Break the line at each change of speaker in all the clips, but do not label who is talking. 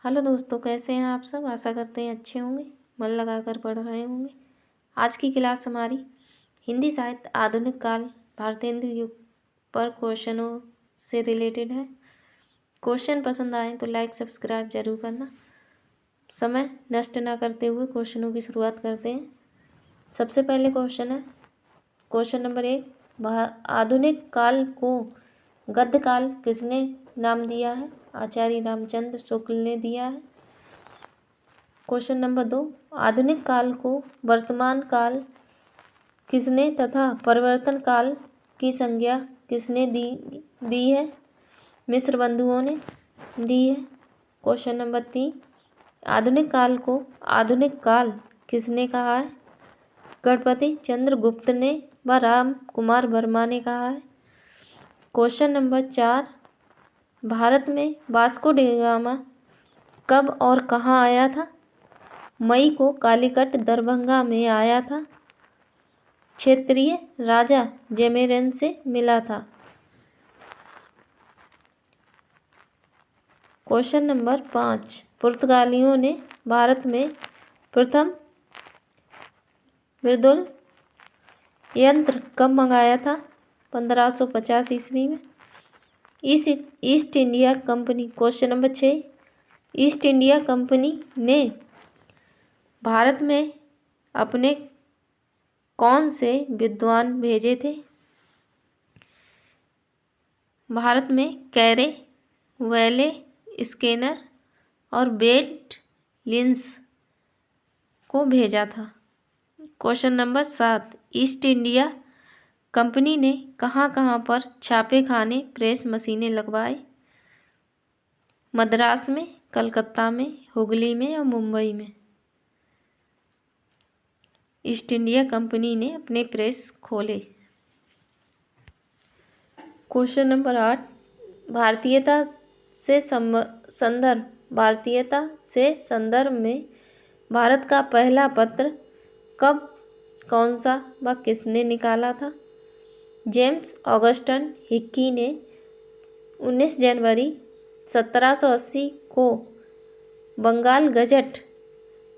Hello दोस्तों, कैसे हैं आप सब। आशा करते हैं अच्छे होंगे, मन लगाकर पढ़ रहे होंगे। आज की क्लास हमारी हिंदी साहित्य आधुनिक काल भारतेंदु युग पर क्वेश्चनों से रिलेटेड है। क्वेश्चन पसंद आए तो लाइक सब्सक्राइब जरूर करना। समय नष्ट ना करते हुए क्वेश्चनों की शुरुआत करते हैं। सबसे पहले क्वेश्चन है क्वेश्चन नंबर 1। आधुनिक काल को गद्य काल किसने नाम दिया है। आचार्य रामचंद्र शुक्ल ने दिया है। Question number 2। आधुनिक काल को वर्तमान काल किसने तथा परिवर्तन काल की संज्ञा किसने दी है। मिस्र बंधुओं ने दी है। Question number 3। आधुनिक काल को आधुनिक काल किसने कहा है। गणपति चंद्र गुप्त ने व राम कुमार वर्मा ने कहा है। Question number 4। भारत में वास्को डी गामा कब और कहाँ आया था। मई को कालीकट दरभंगा में आया था। क्षेत्रीय राजा जमेरन से मिला था। Question number 5। पुर्तगालियों ने भारत में प्रथम विद्युत यंत्र कब मंगाया था। 1550 ईस्वी में। East India company. Question number 6। East India company ने भारत में अपने कौन से विद्वान भेजे थे। भारत में कैरे, वेले, स्किनर और बेट लिंस को भेजा था। Question number 7। East India company ने कहाँ कहाँ पर छापे खाने प्रेस मशीनें लगवाए। मद्रास में, कलकत्ता में, हुगली में और मुंबई में ईस्ट इंडिया कंपनी ने अपने प्रेस खोले। Question number 8। भारतीयता से संदर्भ में भारत का पहला पत्र कब, कौन सा व किसने निकाला था। जेम्स ऑगस्टन हिक्की ने 19 जनवरी 1780 को बंगाल गजट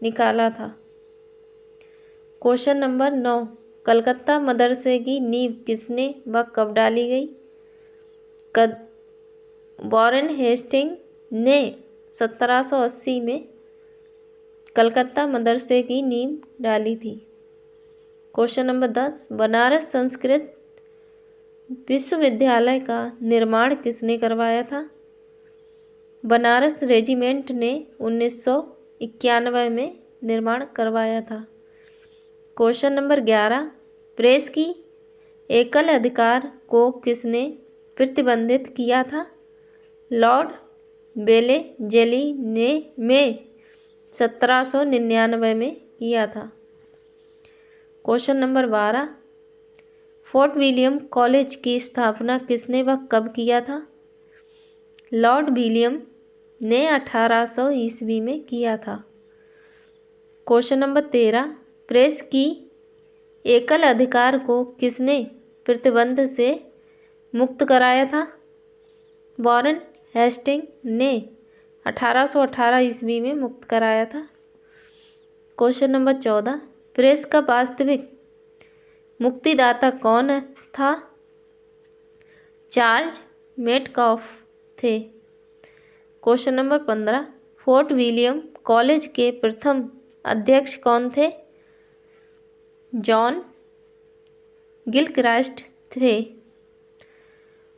निकाला था। Question number 9। कलकत्ता मदरसे की नींव किसने व कब डाली गई। वॉरेन हेस्टिंग ने 1780 में कलकत्ता मदरसे की नींव डाली थी। Question number 10। बनारस संस्कृत विश्वविद्यालय का निर्माण किसने करवाया था। बनारस रेजिमेंट ने 1991 में निर्माण करवाया था। Question number 11। प्रेस की एकल अधिकार को किसने प्रतिबंधित किया था। लॉर्ड बेले जेली ने 1799 में किया था। Question number 12। Fort William college की स्थापना किसने व कब किया था। लॉर्ड विलियम ने 1800 ईस्वी में किया था। Question number 13। प्रेस की एकल अधिकार को किसने प्रतिबंध से मुक्त कराया था। वॉरेन हेस्टिंग ने 1818 ईस्वी में मुक्त कराया था। Question number 14। प्रेस का वास्तविक मुक्तिदाता कौन था। चार्ल्स मेटकॉफ थे। Question number 15। Fort William college के प्रथम अध्यक्ष कौन थे। जॉन गिलक्रास्ट थे।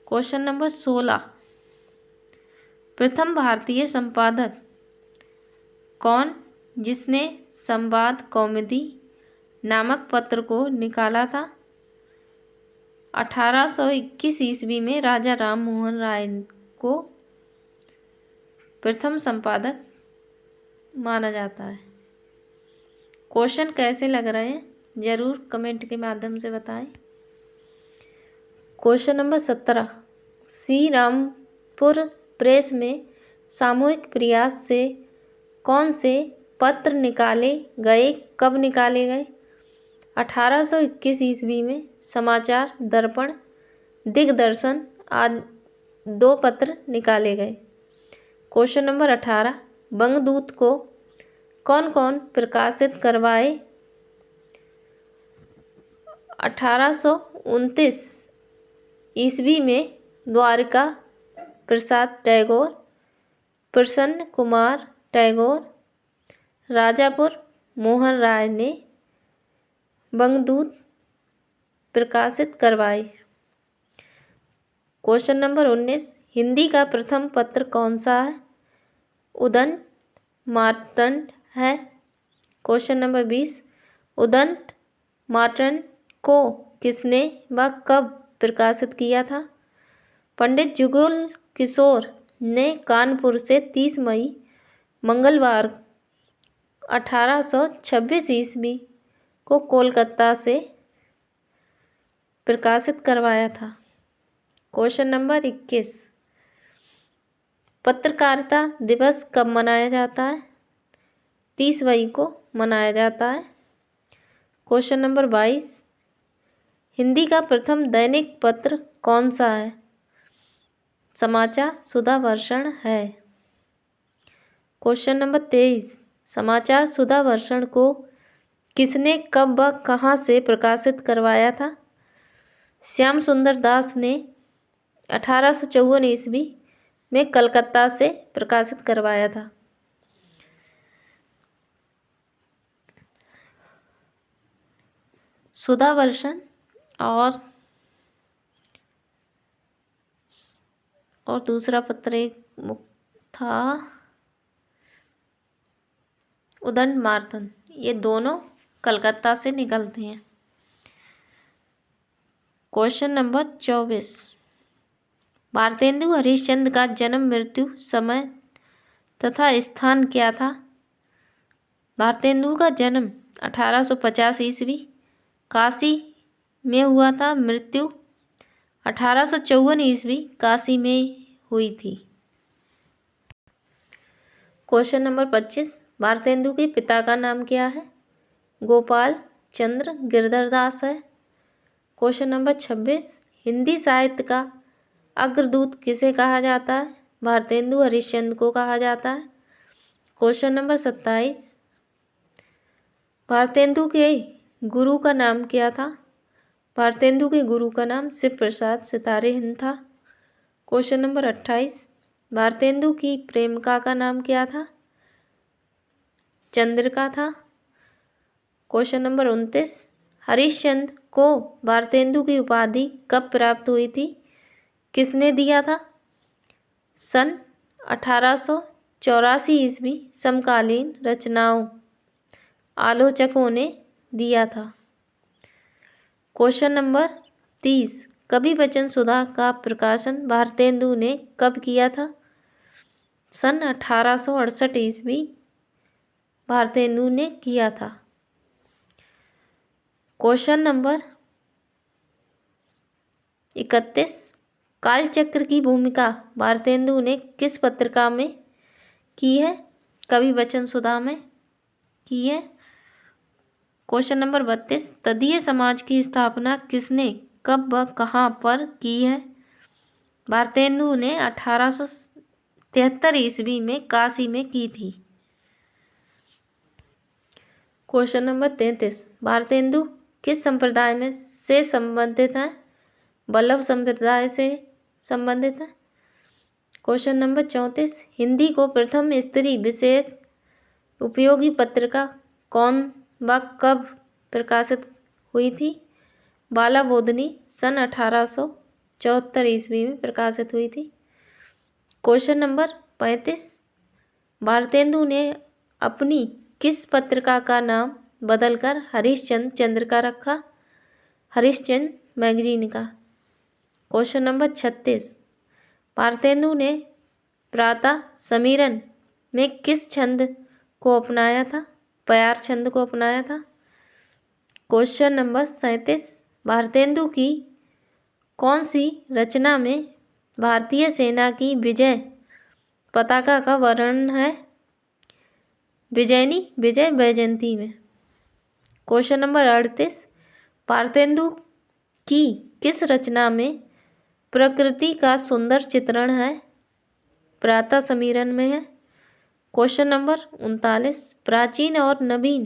Question number 16। प्रथम भारतीय संपादक कौन जिसने संवाद कौमुदी नामक पत्र को निकाला था। 1821 ईस्वी में राजा राम मोहन राय को प्रथम संपादक माना जाता है। क्वेश्चन कैसे लग रहे हैं ज़रूर कमेंट के माध्यम से बताएं। Question number 17। Shri Rampur press में सामूहिक प्रयास से कौन से पत्र निकाले गए, कब निकाले गए। 1821 ईस्वी में समाचार, दर्पण, दिग्दर्शन आदि 2 पत्र निकाले गए। Question number 18। बंगदूत को कौन कौन प्रकाशित करवाए? 1829 ईस्वी में द्वारिका प्रसाद टैगोर, प्रसन्न कुमार टैगोर, राजापुर मोहन राय ने बंगदूत प्रकाशित करवाए। क्वेश्चन नंबर 19, हिंदी का प्रथम पत्र कौन सा है? उदंत मार्तंड है। क्वेश्चन नंबर 20, उदंत मार्तंड को किसने व कब प्रकाशित किया था? पंडित जुगल किशोर ने कानपुर से 30 मई मंगलवार 1826 ईस्वी को कोलकाता से प्रकाशित करवाया था। क्वेश्चन नंबर 21, पत्रकारिता दिवस कब मनाया जाता है? 30 मई को मनाया जाता है। क्वेश्चन नंबर 22, हिंदी का प्रथम दैनिक पत्र कौन सा है? समाचार सुधावर्षण है। क्वेश्चन नंबर 23, समाचार सुधावर्षण को किसने कब व कहाँ से प्रकाशित करवाया था? श्याम सुंदर दास ने 1854 ईस्वी में कलकत्ता से प्रकाशित करवाया था। सुधावर्षण और दूसरा पत्र एक था उदंत मार्तंड, ये दोनों कलकत्ता से निकलते हैं। क्वेश्चन नंबर 24, भारतेंदु हरिश्चंद्र का जन्म मृत्यु समय तथा स्थान क्या था? भारतेंदु का जन्म 1850 ईस्वी काशी में हुआ था। मृत्यु 1854 ईस्वी काशी में हुई थी। क्वेश्चन नंबर 25, भारतेंदु के पिता का नाम क्या है? गोपाल चंद्र गिरधर दास है। क्वेश्चन नंबर 26, हिंदी साहित्य का अग्रदूत किसे कहा जाता है? भारतेंदु हरिश्चंद्र को कहा जाता है। क्वेश्चन नंबर 27, भारतेंदु के गुरु का नाम क्या था? भारतेंदु के गुरु का नाम शिव प्रसाद सितारे हिंद था। क्वेश्चन नंबर 28, भारतेंदु की प्रेमिका का नाम क्या था? चंद्रिका था। क्वेश्चन नंबर 29, हरिश्चंद्र को भारतेंदु की उपाधि कब प्राप्त हुई थी? किसने दिया था? सन 1884 ईस्वी समकालीन रचनाओं आलोचकों ने दिया था। क्वेश्चन नंबर 30, कवि वचन सुधा का प्रकाशन भारतेंदु ने कब किया था? सन 1868 ईस्वी भारतेंदु ने किया था। क्वेश्चन नंबर 31, कालचक्र की भूमिका भारतेंदु ने किस पत्रिका में की है? कवि वचन सुधा में की है। क्वेश्चन नंबर 32, तदीय समाज की स्थापना किसने कब व कहाँ पर की है? भारतेंदु ने 1873 ईस्वी में काशी में की थी। क्वेश्चन नंबर 33, भारतेंदु किस संप्रदाय में से संबंधित है? वल्लभ संप्रदाय से संबंधित है। क्वेश्चन नंबर 34, हिंदी को प्रथम स्त्री विषयक उपयोगी पत्रिका कौन व कब प्रकाशित हुई थी? बाला बोधनी सन 1874 ईस्वी में प्रकाशित हुई थी। क्वेश्चन नंबर 35, भारतेंदु ने अपनी किस पत्रिका का नाम बदलकर हरिश्चंद्र चंद्रिका रखा? हरिश्चंद्र मैगजीन का। क्वेश्चन नंबर 36, भारतेंदु ने प्रातः समीरण में किस छंद को अपनाया था? प्यार छंद को अपनाया था। क्वेश्चन नंबर 37, भारतेंदु की कौन सी रचना में भारतीय सेना की विजय पताका का वर्णन है? विजयनी विजय वैजयंती में। क्वेश्चन नंबर 38, भारतेंदु की किस रचना में प्रकृति का सुंदर चित्रण है? प्रातः समीरण में है। क्वेश्चन नंबर 39, प्राचीन और नवीन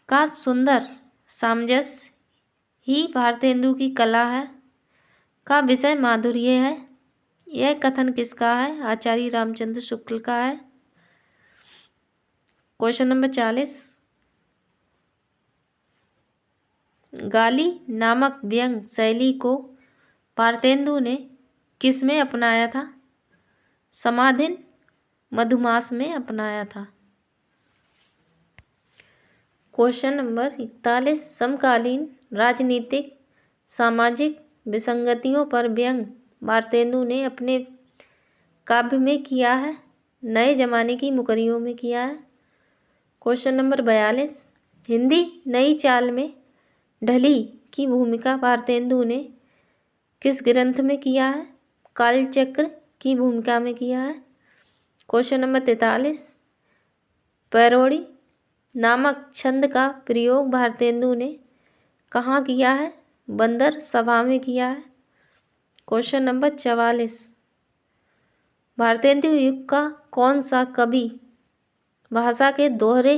का सुंदर सामंजस्य ही भारतेंदु की कला है का विषय माधुर्य है। यह कथन किसका है? आचार्य रामचंद्र शुक्ल का है। क्वेश्चन नंबर 40, गाली नामक व्यंग शैली को भारतेंदु ने किस में अपनाया था? समाधिन मधुमास में अपनाया था। क्वेश्चन नंबर 41, समकालीन राजनीतिक सामाजिक विसंगतियों पर व्यंग भारतेंदु ने अपने काव्य में किया है, नए जमाने की मुकरियों में किया है। क्वेश्चन नंबर 42, हिंदी नई चाल में ढली की भूमिका भारतेंदु ने किस ग्रंथ में किया है? कालचक्र की भूमिका में किया है। क्वेश्चन नंबर 43, पैरोडी नामक छंद का प्रयोग भारतेंदु ने कहाँ किया है? बंदर सभा में किया है। क्वेश्चन नंबर 44, भारतेंदु युग का कौन सा कवि भाषा के दोहरे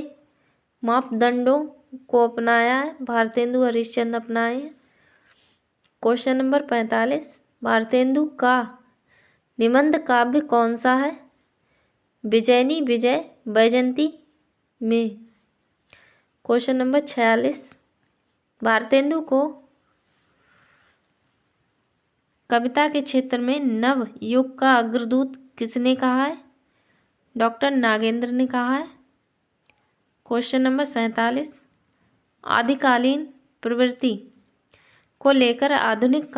मापदंडों को अपनाया है? भारतेंदु हरिश्चंद्र अपनाए हैं। क्वेश्चन नंबर 45, भारतेंदु का निबंध काव्य कौन सा है? विजयनी विजय वैजयंती में। क्वेश्चन नंबर 46, भारतेंदु को कविता के क्षेत्र में नव युग का अग्रदूत किसने कहा है? डॉक्टर नागेंद्र ने कहा है। क्वेश्चन नंबर 47, आदिकालीन प्रवृत्ति को लेकर आधुनिक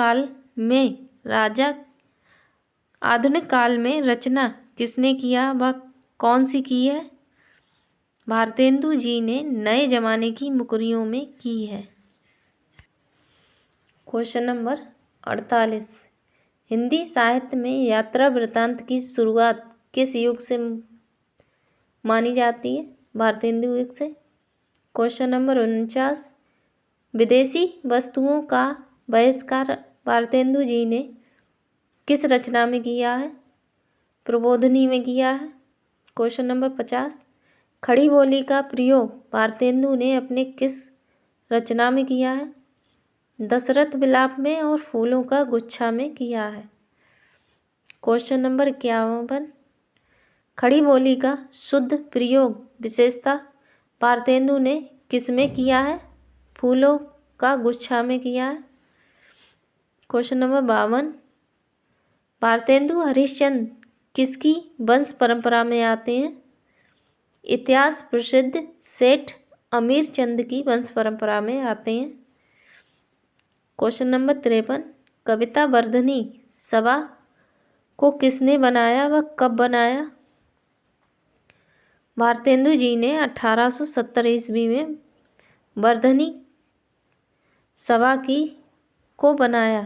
काल में रचना किसने किया? वह कौन सी की है? भारतेंदु जी ने नए जमाने की मुकरियों में की है। क्वेश्चन नंबर 48, हिंदी साहित्य में यात्रा वृत्तांत की शुरुआत किस युग से मानी जाती है? भारतेंदु युग से। क्वेश्चन नंबर 49, विदेशी वस्तुओं का बहिष्कार भारतेंदु जी ने किस रचना में किया है? प्रबोधिनी में किया है। क्वेश्चन नंबर 50, खड़ी बोली का प्रयोग भारतेंदु ने अपने किस रचना में किया है? दशरथ विलाप में और फूलों का गुच्छा में किया है। क्वेश्चन नंबर 51, खड़ी बोली का शुद्ध प्रयोग विशेषता भारतेंदु ने किस में किया है? फूलों का गुच्छा में किया है। क्वेश्चन नंबर 52, भारतेंदु हरिश्चंद्र किसकी वंश परंपरा में आते हैं? इतिहास प्रसिद्ध सेठ अमीर चंद की वंश परंपरा में आते हैं। क्वेश्चन नंबर 53, कविता वर्धनी सभा को किसने बनाया व कब बनाया? भारतेंदु जी ने 1870 ईस्वी में वर्धनी सभा को बनाया।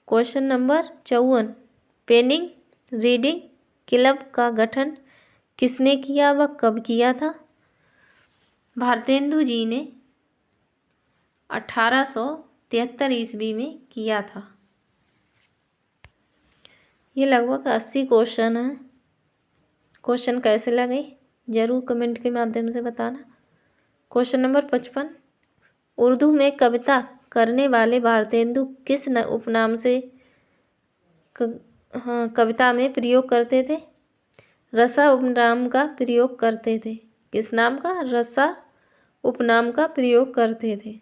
Question number 54, Penny Reading Club का गठन किसने किया व कब किया था? भारतेंदु जी ने 1873 ईस्वी में किया था। ये लगभग 80 क्वेश्चन हैं। क्वेश्चन कैसे लगे जरूर कमेंट के माध्यम से बताना। क्वेश्चन नंबर 55, उर्दू में कविता करने वाले भारतेंदु किस उपनाम से कविता में प्रयोग करते थे? रसा उपनाम का प्रयोग करते थे। किस नाम का? रसा उपनाम का प्रयोग करते थे।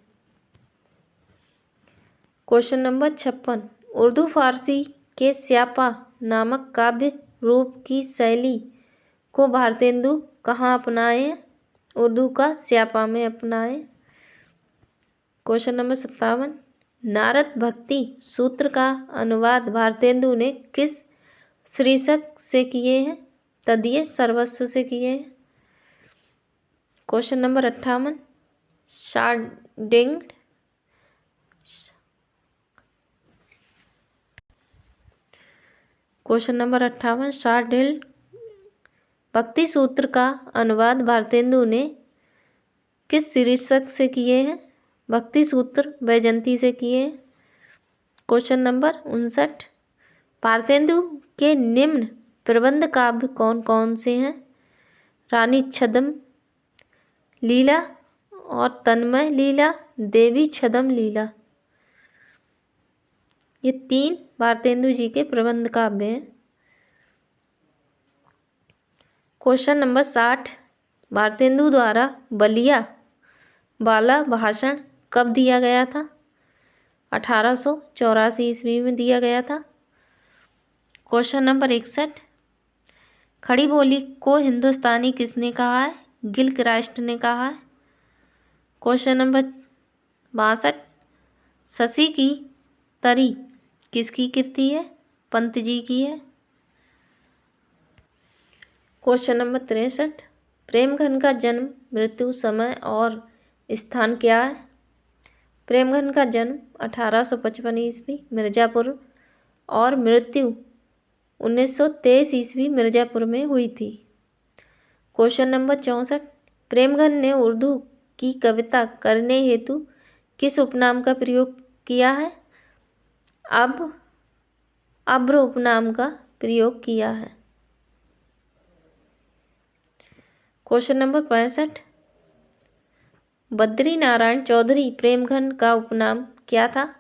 क्वेश्चन नंबर 56, उर्दू फारसी के स्यापा नामक काव्य रूप की शैली को भारतेंदु कहाँ अपनाए? उर्दू का स्यापा में अपनाए। क्वेश्चन नंबर 57, नारद भक्ति सूत्र का अनुवाद भारतेंदु ने किस शीर्षक से किए हैं? तदीय सर्वस्व से किए हैं। Question number 58, sharding question number 58, शार्डिल भक्ति सूत्र का अनुवाद भारतेंदु ने किस शीर्षक से किए हैं? भक्ति सूत्र वैजयंती से किए हैं। क्वेश्चन नंबर 59, भारतेंदु के निम्न प्रबंध काव्य कौन कौन से हैं? रानी छद्म लीला और तन्मय लीला, देवी छद्म लीला। ये 3 भारतेंदु जी के प्रबंध काव्य हैं। क्वेश्चन नंबर 60, भारतेंदु द्वारा बलिया वाला भाषण कब दिया गया था? 1884 ईस्वी में दिया गया था। क्वेश्चन नंबर 61, खड़ी बोली को हिंदुस्तानी किसने कहा है? गिलक्रास्ट ने कहा है। क्वेश्चन नंबर 62, शशि की तरी किसकी कृति है? पंत जी की है। क्वेश्चन नंबर 63, प्रेमघन का जन्म, मृत्यु, समय और स्थान क्या है? प्रेमघन का जन्म 1855 ईस्वी मिर्ज़ापुर और मृत्यु 1923 ईस्वी मिर्ज़ापुर में हुई थी। क्वेश्चन नंबर 64, प्रेमघन ने उर्दू की कविता करने हेतु किस उपनाम का प्रयोग किया है? अब्र उपनाम का प्रयोग किया है। क्वेश्चन नंबर 65, बद्री नारायण चौधरी प्रेमघन का उपनाम क्या था?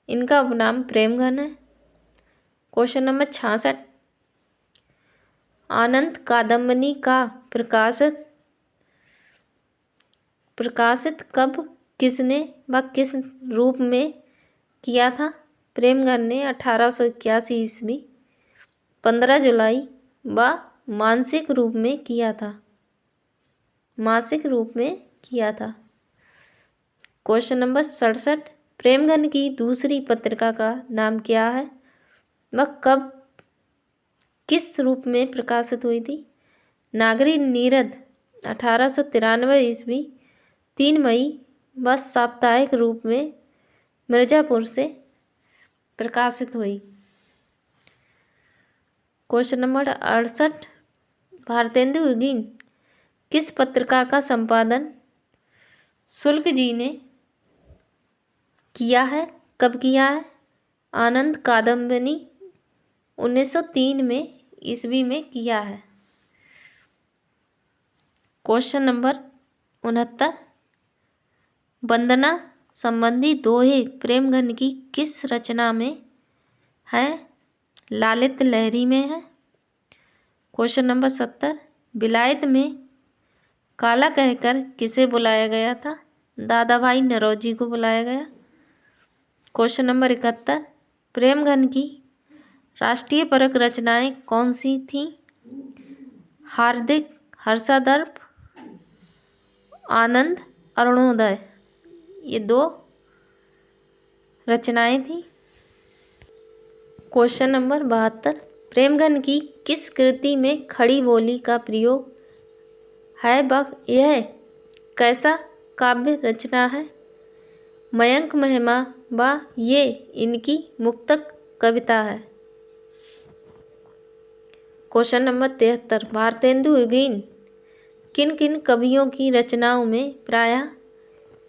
इनका उपनाम प्रेमघन है। क्वेश्चन नंबर 66, आनंद कादम्बनी का प्रकाशित कब, किसने व किस रूप में किया था? प्रेमघन ने 1881 ईस्वी 15 जुलाई व मासिक रूप में किया था। क्वेश्चन नंबर 67, प्रेमघन की दूसरी पत्रिका का नाम क्या है? वह कब किस रूप में प्रकाशित हुई थी? नागरी नीरद 1893 ईस्वी 3 मई व साप्ताहिक रूप में मिर्ज़ापुर से प्रकाशित हुई। क्वेश्चन नंबर 68, भारतेंदु उगीन किस पत्रिका का संपादन शुक्ल जी ने किया है? कब किया है? आनंद कादम्बनी 1903 में ईस्वी में किया है। क्वेश्चन नंबर 69, वंदना संबंधी दोहे प्रेमघन की किस रचना में है? लालित लहरी में है। क्वेश्चन नंबर 70, विलायत में काला कहकर किसे बुलाया गया था? दादा भाई नौरोजी को बुलाया गया। क्वेश्चन नंबर 71, प्रेमघन की राष्ट्रीय परक रचनाएं कौन सी थीं? हार्दिक, हर्षादर्प, आनंद, अरुणोदय, ये 2 रचनाएं थीं। क्वेश्चन नंबर 72, प्रेमघन की किस कृति में खड़ी बोली का प्रयोग है व यह कैसा काव्य रचना है? मयंक महिमा व ये इनकी मुक्तक कविता है। क्वेश्चन नंबर 73, भारतेंदु उगीन किन किन कवियों की रचनाओं में प्रायः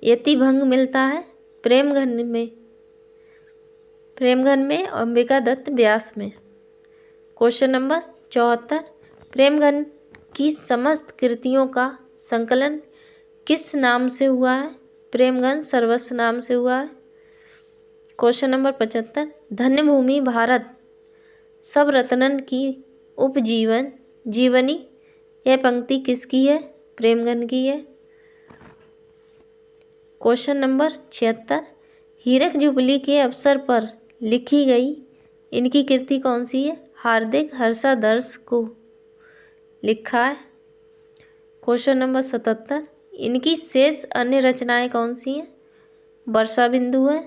यतिभंग मिलता है? प्रेमघन में अंबिका दत्त व्यास में। क्वेश्चन नंबर 74, प्रेमघन की समस्त कृतियों का संकलन किस नाम से हुआ है? प्रेमघन सर्वस्व नाम से हुआ है। क्वेश्चन नंबर 75, धन्य भूमि भारत सब रत्नन की जीवनी यह पंक्ति किसकी है? प्रेमघन की है। क्वेश्चन नंबर 76, हीरक जुबली के अवसर पर लिखी गई इनकी कृति कौन सी है? हार्दिक हर्षादर्श को लिखा है। क्वेश्चन नंबर 77, इनकी शेष अन्य रचनाएं कौन सी हैं? वर्षा बिंदु है,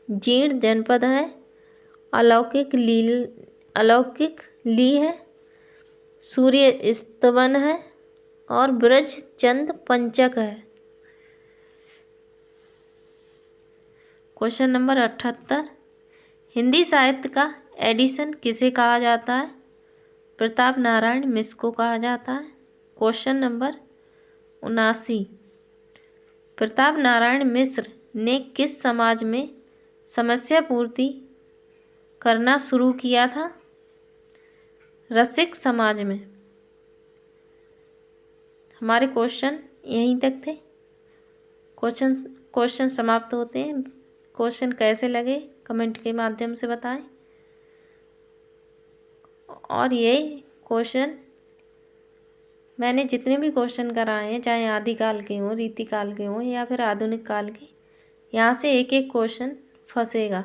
जीर्ण जनपद है, अलौकिक ली है, सूर्य स्तवन है और ब्रज चंद पंचक है। क्वेश्चन नंबर 78, हिंदी साहित्य का एडिसन किसे कहा जाता है? प्रताप नारायण मिश्र को कहा जाता है। क्वेश्चन नंबर 79, प्रताप नारायण मिश्र ने किस समाज में समस्या पूर्ति करना शुरू किया था? रसिक समाज में। हमारे क्वेश्चन यहीं तक थे। क्वेश्चन समाप्त होते हैं। क्वेश्चन कैसे लगे कमेंट के माध्यम से बताएं। और ये क्वेश्चन मैंने जितने भी क्वेश्चन कराए हैं, चाहे आदिकाल के हों, रीतिकाल के हों या फिर आधुनिक काल के, यहाँ से एक एक क्वेश्चन फंसेगा,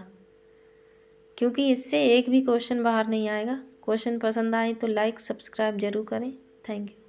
क्योंकि इससे एक भी क्वेश्चन बाहर नहीं आएगा। क्वेश्चन पसंद आए तो लाइक सब्सक्राइब जरूर करें। Thank you.